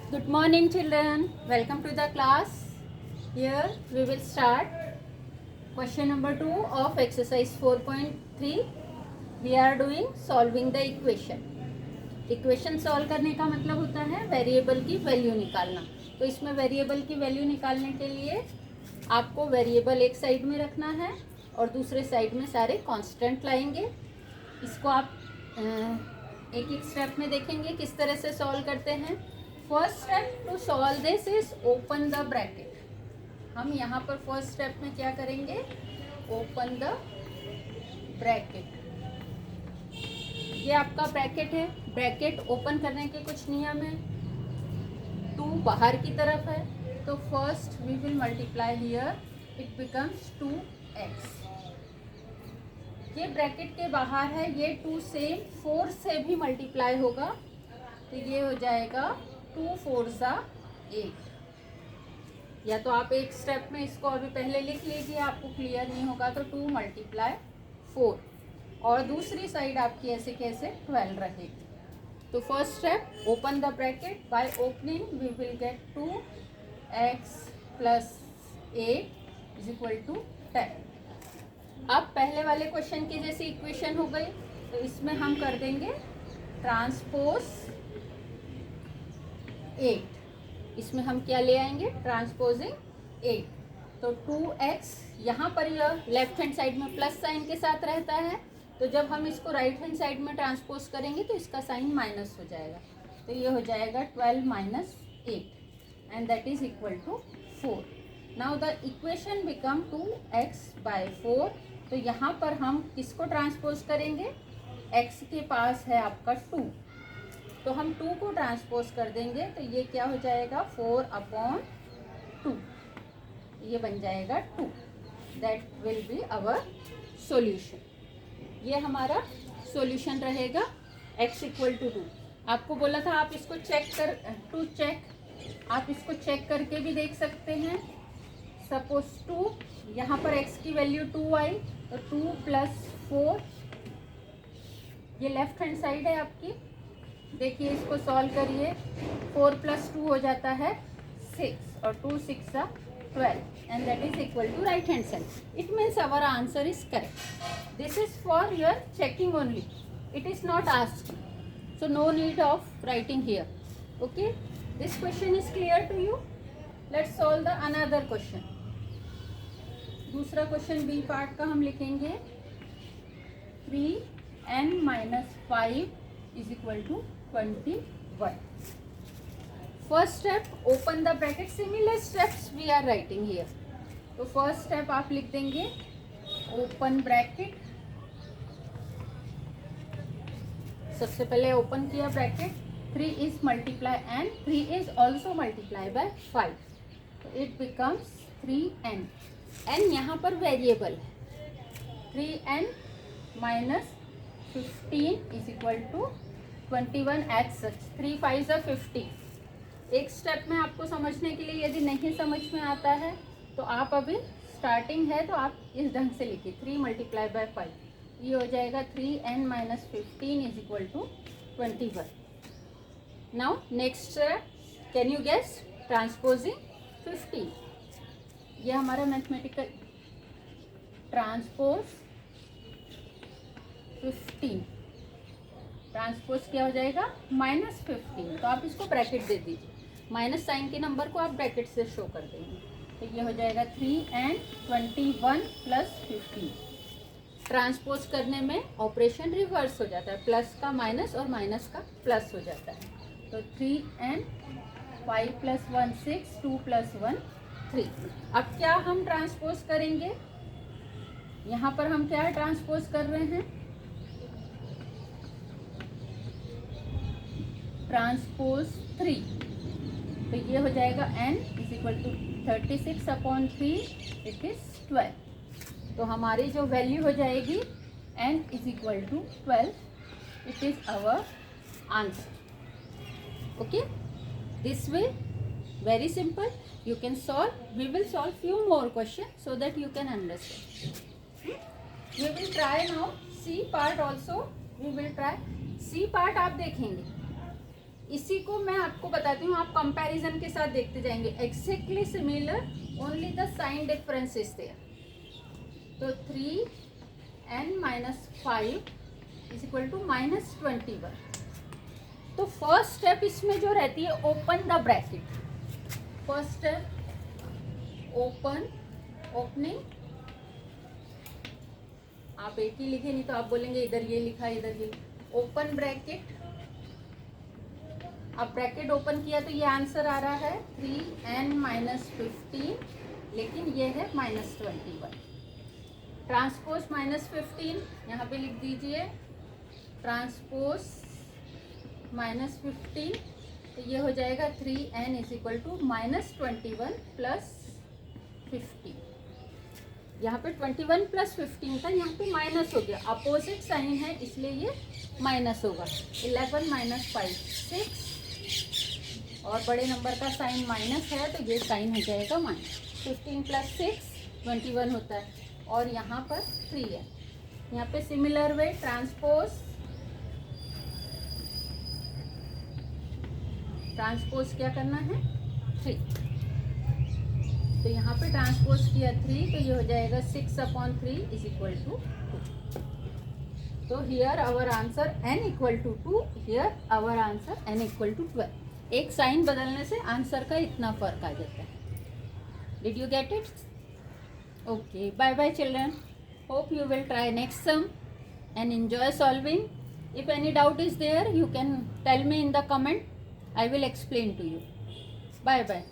Good morning, children. Welcome to the class. Here we will start question number 2 of exercise 4.3. We are doing solving the equation. Equation solve करने का मतलब होता है variable की value निकालना. तो इसमें वेरिएबल की वैल्यू निकालने के लिए आपको वेरिएबल एक साइड में रखना है और दूसरे साइड में सारे कांस्टेंट लाएंगे. इसको आप एक एक स्टेप में देखेंगे किस तरह से सॉल्व करते हैं. First step to solve this is open the bracket. हम यहाँ पर फर्स्ट स्टेप में क्या करेंगे, ओपन द ब्रैकेट. ये आपका ब्रैकेट है. ब्रैकेट ओपन करने के कुछ नियम है. 2 बाहर की तरफ है तो first we will multiply here, it becomes 2x. ये ब्रैकेट के बाहर है, ये 2 से 4 से भी मल्टीप्लाई होगा तो ये हो जाएगा 2 4 8. या तो आप एक स्टेप में इसको अभी पहले लिख लीजिए, आपको क्लियर नहीं होगा तो 2 × 4 और दूसरी साइड आपकी ऐसे कैसे 12 रहेगी. तो first step open the bracket. By opening we will get 2x + 8 = 10. अब पहले वाले क्वेश्चन की जैसी इक्वेशन हो गई तो इसमें हम कर देंगे ट्रांसपोज 8. इसमें हम क्या ले आएंगे, ट्रांसपोजिंग 8. तो 2x यहाँ पर यह लेफ्ट हैंड साइड में प्लस साइन के साथ रहता है, तो जब हम इसको राइट हैंड साइड में ट्रांसपोज करेंगे तो इसका साइन माइनस हो जाएगा. तो ये हो जाएगा 12 - 8 and that is equal to 4. Now the equation become 2x/4. तो यहाँ पर हम किसको ट्रांसपोज करेंगे, x के पास है आपका 2, तो हम 2 को ट्रांसपोज कर देंगे तो ये क्या हो जाएगा 4/2. ये बन जाएगा 2. That will be our solution. ये हमारा सॉल्यूशन रहेगा x = 2. आपको बोला था आप इसको आप इसको चेक करके भी देख सकते हैं. सपोज 2, यहाँ पर x की वैल्यू 2 आई तो 2 + 4, ये लेफ्ट हैंड साइड है आपकी. देखिए इसको सॉल्व करिए. 4 + 2 हो जाता है 6 और 2 × 6 = 12 and that is equal to right hand side. It means our answer is correct. This is for your checking only. It is not asked, so no need of writing here. Okay, this question is clear to you. Let's solve the another question. दूसरा question B part का हम लिखेंगे 3n - 5 = 21. First step open the bracket. Similar steps we are writing here. तो first step आप लिख देंगे open bracket. सबसे पहले ओपन किया bracket. 3 is multiply and 3 is also multiply by 5. तो इट बिकम्स 3n. n यहाँ पर वेरिएबल है. 3n - 15 = 21 as such. 3 × 5 = 50. एक स्टेप में आपको समझने के लिए यदि नहीं समझ में आता है तो आप अभी स्टार्टिंग है तो आप इस ढंग से लिखिए 3 × 5. ये हो जाएगा 3n - 15 = 21. Now next can you guess, transposing 15. ये हमारा मैथमेटिकल ट्रांसपोज 15. ट्रांसपोज क्या हो जाएगा -15. तो आप इसको ब्रैकेट दे दीजिए. माइनस साइन के नंबर को आप ब्रैकेट से शो कर देंगे. तो ये हो जाएगा 3n 21 + 15. ट्रांसपोज करने में ऑपरेशन रिवर्स हो जाता है. प्लस का माइनस और माइनस का प्लस हो जाता है. तो 3n 5 + 1 6 2 + 1 3. अब क्या हम ट्रांसपोज करेंगे, यहाँ पर हम क्या ट्रांसपोज कर रहे हैं, ट्रांसपोज 3. तो ये हो जाएगा n = 36/3 इट इज 12. तो हमारी जो वैल्यू हो जाएगी n = 12. It is our answer. Okay, this way very simple. You can solve. We will solve few more questions so that you can understand. We will try now C part also. We will try C part. आप देखेंगे इसी को मैं आपको बताती हूँ, आप comparison के साथ देखते जाएंगे. Exactly similar, only the sign difference is there. तो 3n minus 5 is equal to minus 21. तो फर्स्ट स्टेप इसमें जो रहती है, open the bracket. First step opening. आप एक ही लिखे, नहीं तो आप बोलेंगे इधर ये लिखा इधर ये. Open bracket. अब ब्रैकेट ओपन किया तो ये आंसर आ रहा है 3n माइनस 15, लेकिन ये है माइनस 21. ट्रांसपोज माइनस 15 यहाँ पे लिख दीजिए. ट्रांसपोज माइनस 15, तो ये हो जाएगा 3n is equal to minus 21 plus 15. यहाँ पे 21 प्लस 15 था, यहाँ पे माइनस हो गया. अपोजिट साइन है इसलिए ये माइनस होगा. 11 माइनस 5 6, और बड़े नंबर का साइन माइनस है तो ये साइन हो जाएगा माइनस. 15 प्लस 6 21 होता है, और यहाँ पर 3 है. यहाँ पे सिमिलर वे ट्रांसपोज क्या करना है 3. तो यहाँ पे ट्रांसपोज किया 3, तो ये हो जाएगा 6/3 इज इक्वल टू 2. तो here our answer n equal to 2, here our answer n equal to 12. एक साइन बदलने से आंसर का इतना फर्क आ जाता है. Did you get it? Okay, bye bye children. Hope you will try next sum and enjoy solving. If any doubt is there, you can tell me in the comment. I will explain to you. Bye bye.